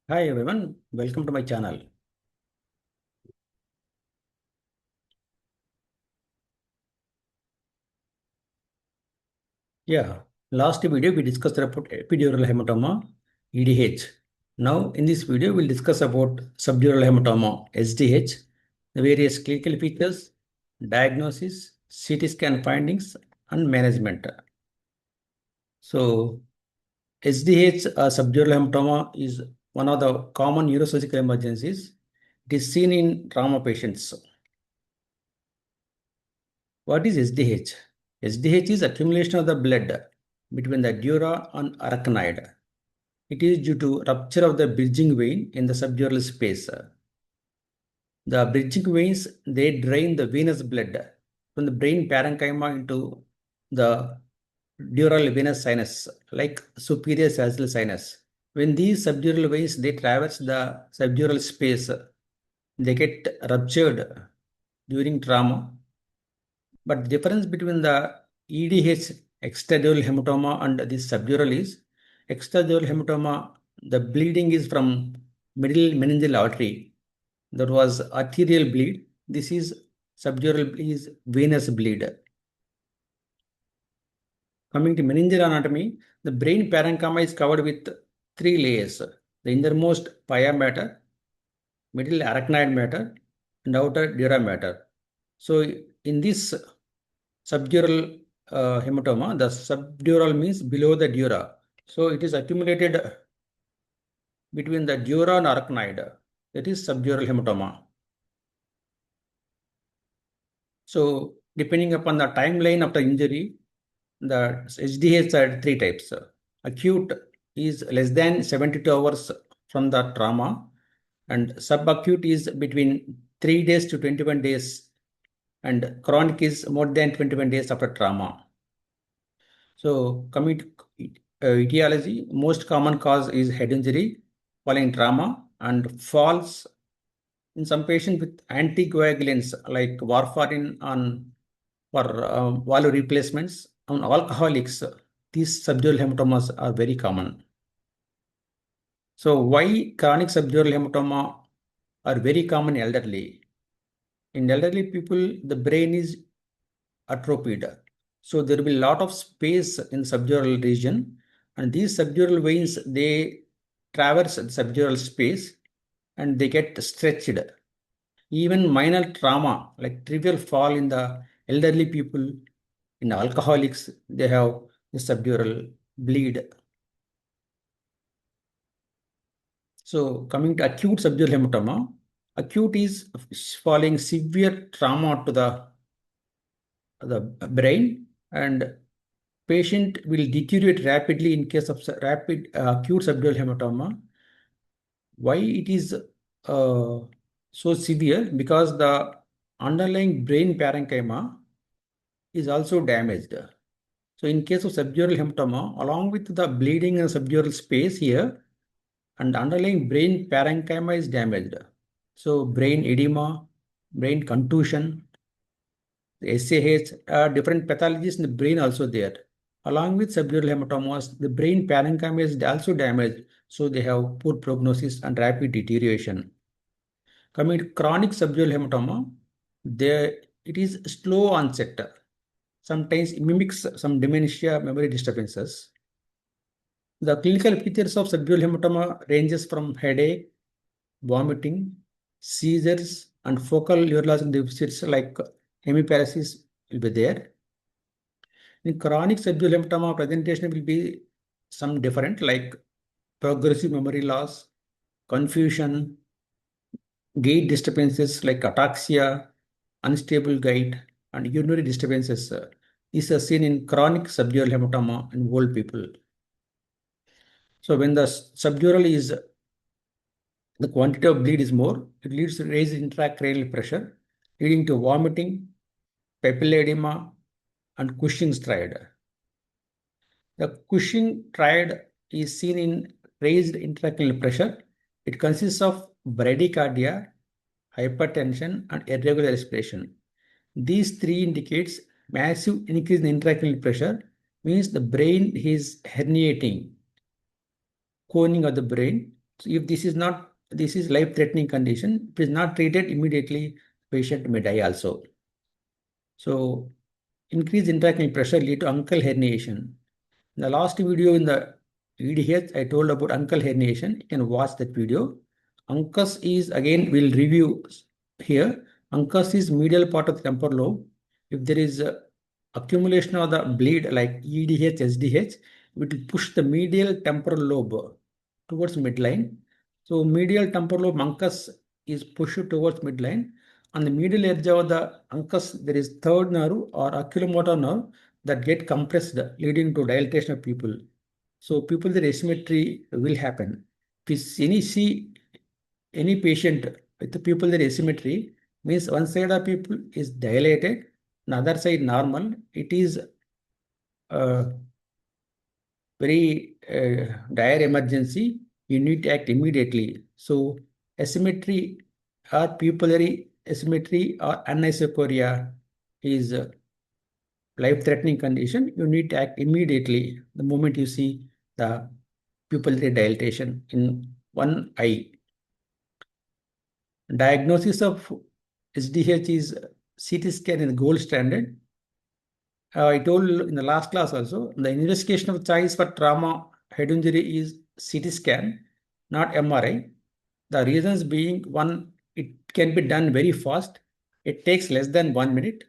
Hi everyone, welcome to my channel. Yeah, last video we discussed about epidural hematoma, EDH. Now in this video we'll discuss about subdural hematoma, SDH, the various clinical features, diagnosis, CT scan findings, and management. So SDH, subdural hematoma, is one of the common neurosurgical emergencies. It is seen in trauma patients. What is SDH? SDH is accumulation of the blood between the dura and arachnoid. It is due to rupture of the bridging vein in the subdural space. The bridging veins, they drain the venous blood from the brain parenchyma into the dural venous sinus, like superior sagittal sinus. When these subdural veins, they traverse the subdural space, they get ruptured during trauma. But the difference between the EDH, extradural hematoma, and this subdural is extradural hematoma, the bleeding is from middle meningeal artery. That was arterial bleed. This is subdural is venous bleed. Coming to meningeal anatomy, the brain parenchyma is covered with three layers: the innermost pia mater, middle arachnoid mater, and outer dura mater. So in this subdural hematoma, the subdural means below the dura. So it is accumulated between the dura and arachnoid. That is subdural hematoma. So depending upon the timeline of the injury, the SDH are three types. Acute is less than 72 hours from the trauma, and subacute is between 3 days to 21 days, and chronic is more than 21 days after trauma. So coming to etiology, most common cause is head injury following trauma and falls in some patients with anticoagulants like warfarin on for valve replacements. On alcoholics, these subdural hematomas are very common. So why chronic subdural hematoma are very common in elderly? In elderly people, the brain is atrophied. So there will be a lot of space in subdural region, and these subdural veins, they traverse the subdural space and they get stretched. Even minor trauma like trivial fall in the elderly people, in alcoholics, they have the subdural bleed. So coming to acute subdural hematoma, acute is following severe trauma to the brain, and patient will deteriorate rapidly in case of rapid acute subdural hematoma. Why it is so severe? Because the underlying brain parenchyma is also damaged. So in case of subdural hematoma, along with the bleeding and subdural space here, and underlying brain parenchyma is damaged. So brain edema, brain contusion, SAH, different pathologies in the brain also there. Along with subdural hematomas, the brain parenchyma is also damaged, so they have poor prognosis and rapid deterioration. Coming to chronic subdural hematoma, it is slow onset. Sometimes it mimics some dementia, memory disturbances. The clinical features of subdural hematoma ranges from headache, vomiting, seizures, and focal neurological deficits like hemiparesis will be there. In chronic subdural hematoma, presentation will be some different, like progressive memory loss, confusion, gait disturbances like ataxia, unstable gait, and urinary disturbances. These are seen in chronic subdural hematoma in old people. So when the subdural is the quantity of bleed is more, it leads to raised intracranial pressure, leading to vomiting, papillary edema, and Cushing's triad. The Cushing triad is seen in raised intracranial pressure. It consists of bradycardia, hypertension, and irregular respiration. These three indicates massive increase in intracranial pressure, means the brain is herniating, coning of the brain, So if this is life-threatening condition. If it is not treated immediately, patient may die also. So increased intracranial pressure lead to uncal herniation. In the last video in the EDH, I told about uncal herniation. You can watch that video. Uncus is, again, we'll review here. Uncus is medial part of the temporal lobe. If there is accumulation of the bleed like EDH, SDH, it will push the medial temporal lobe towards midline. So medial temporal lobe uncus is pushed towards midline. On the medial edge of the uncus, there is third nerve or oculomotor nerve that get compressed, leading to dilatation of pupil. So pupil asymmetry will happen. If see any patient with the pupil asymmetry, means one side of pupil is dilated, another side normal. It is very dire emergency. You need to act immediately. So asymmetry or pupillary asymmetry or anisocoria is life-threatening condition. You need to act immediately the moment you see the pupillary dilatation in one eye. Diagnosis of SDH is CT scan in the gold standard. I told in the last class also, the investigation of choice for trauma head injury is CT scan, not MRI. The reasons being, one, it can be done very fast. It takes less than 1 minute.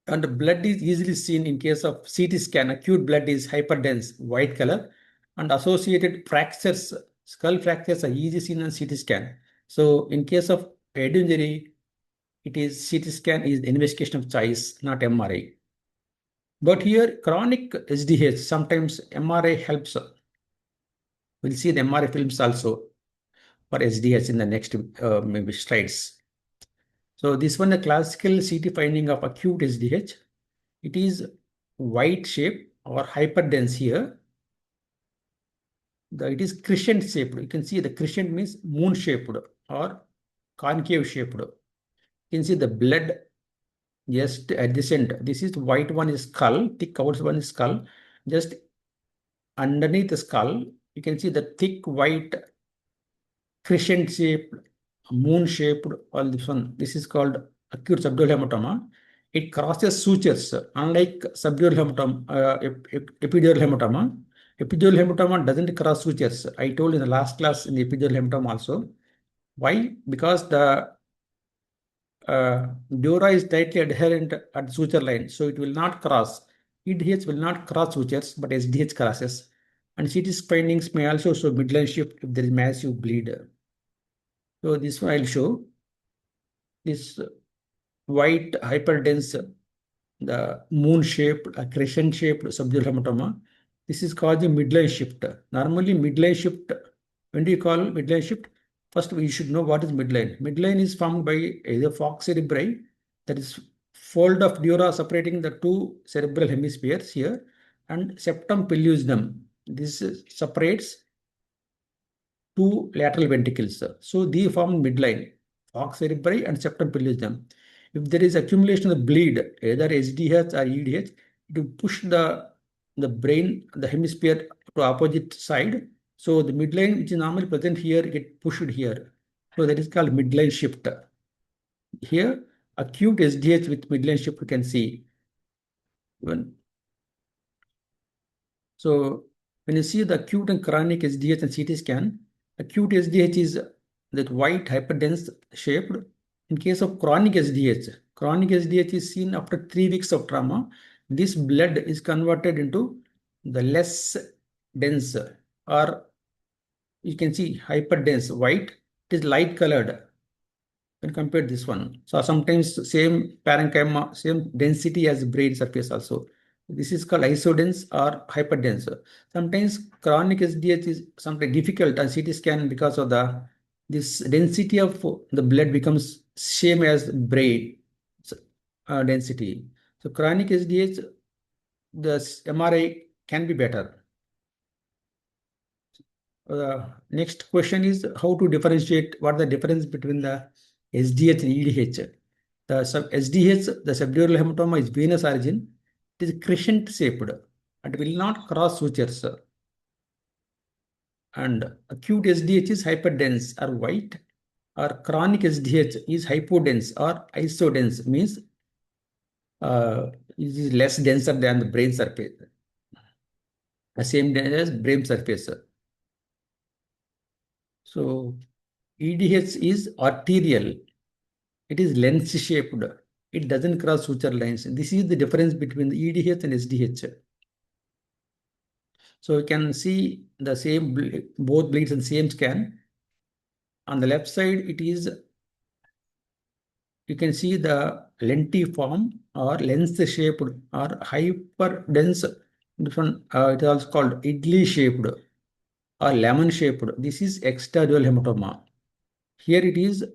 And the blood is easily seen in case of CT scan. Acute blood is hyperdense, white color, and associated fractures, skull fractures are easily seen on CT scan. So in case of head injury, it is CT scan is the investigation of choice, not MRI. But here, chronic SDH, sometimes MRI helps. We'll see the MRI films also for SDH in the next maybe slides. So this one, the classical CT finding of acute SDH. It is white shape or hyperdense here. It is crescent shaped. You can see the crescent means moon shaped or concave shaped. You can see the blood just adjacent. This is white one is skull, thick outer one is skull. Just underneath the skull, you can see the thick white crescent shaped, moon shaped, all this one. This is called acute subdural hematoma. It crosses sutures, unlike subdural hematoma, epidural hematoma. Epidural hematoma doesn't cross sutures. I told in the last class in the epidural hematoma also. Why? Because the dura is tightly adherent at suture line, so it will not cross. EDH will not cross sutures, but SDH crosses. And CT findings may also show midline shift if there is massive bleed. So this one I'll show. This white hyperdense, the moon-shaped, crescent-shaped subdural hematoma. This is called the midline shift. Normally, midline shift, when do you call midline shift? First, we should know what is midline. Midline is formed by either falx cerebri, that is fold of dura separating the two cerebral hemispheres here, and septum pellucidum. This separates two lateral ventricles. So they form midline, falx cerebri and septum pellucidum. If there is accumulation of bleed, either SDH or EDH, it will push the brain, the hemisphere to opposite side. So the midline, which is normally present here, get pushed here. So that is called midline shift. Here, acute SDH with midline shift you can see. So when you see the acute and chronic SDH and CT scan, acute SDH is that white hyperdense shaped. In case of chronic SDH is seen after 3 weeks of trauma. This blood is converted into the less dense, or you can see hyperdense white. It is light colored when compared this one. So sometimes same parenchyma, same density as brain surface also. This is called isodense or hyperdense. Sometimes chronic SDH is sometimes difficult on CT scan because of this density of the blood becomes same as brain density. So chronic SDH, the MRI can be better. Next question is how to differentiate, what the difference between the SDH and EDH. The SDH, the subdural hematoma, is venous origin. It is crescent shaped and will not cross sutures. and acute SDH is hyperdense or white, or chronic SDH is hypodense or isodense, means it is less denser than the brain surface, the same dense as brain surface. So EDH is arterial. It is lens shaped. It doesn't cross suture lines. This is the difference between the EDH and SDH. So you can see the same, both bleeds in the same scan. On the left side, it is, you can see the lentiform or lens shaped or hyperdense. Different, it is also called idli shaped or lemon shaped. This is extradural hematoma. Here it is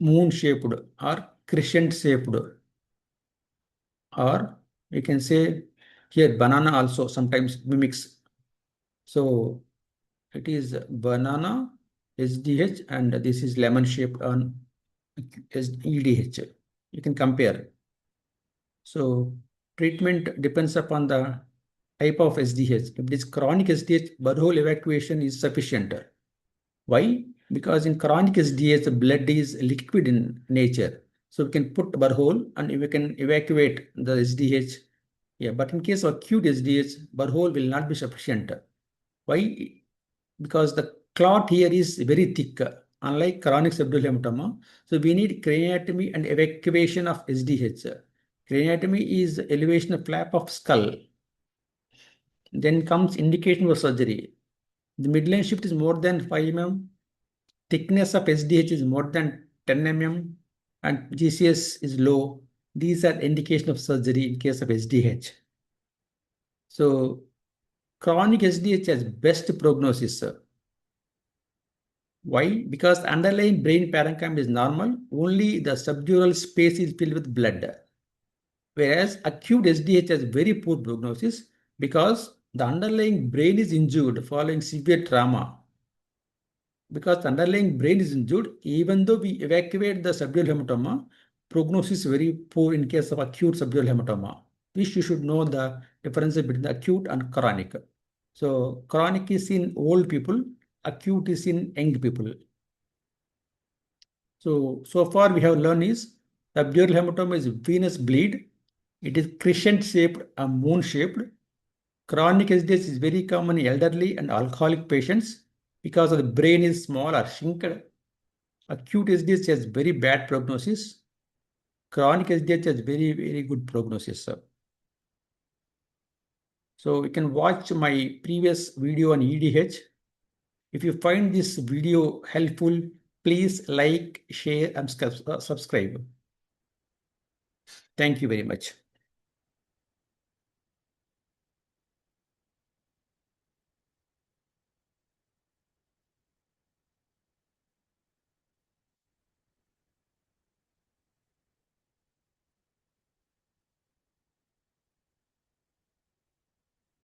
moon shaped or crescent shaped, or you can say here banana also sometimes mimics. So it is banana SDH and this is lemon shaped on EDH. You can compare. So treatment depends upon the type of SDH. If it is chronic SDH, burr hole evacuation is sufficient. Why? Because in chronic SDH, the blood is liquid in nature. So we can put burr hole and we can evacuate the SDH. Yeah, but in case of acute SDH, burr hole will not be sufficient. Why? Because the clot here is very thick, unlike chronic subdural hematoma. So we need craniotomy and evacuation of SDH. Craniotomy is elevation of flap of skull. Then comes indication for surgery. The midline shift is more than 5 mm. Thickness of SDH is more than 10 mm and GCS is low. These are indication of surgery in case of SDH. So chronic SDH has best prognosis. Why? Because the underlying brain parenchyma is normal. Only the subdural space is filled with blood. Whereas acute SDH has very poor prognosis because the underlying brain is injured following severe trauma. Because the underlying brain is injured, even though we evacuate the subdural hematoma, prognosis is very poor in case of acute subdural hematoma. Which you should know the difference between the acute and chronic. So chronic is in old people, acute is in young people. So far we have learned is subdural hematoma is venous bleed. It is crescent-shaped and moon-shaped. Chronic SDH is very common in elderly and alcoholic patients because of the brain is small or shrinked. Acute SDH has very bad prognosis. Chronic SDH has very, very good prognosis. So you can watch my previous video on EDH. If you find this video helpful, please like, share, and subscribe. Thank you very much.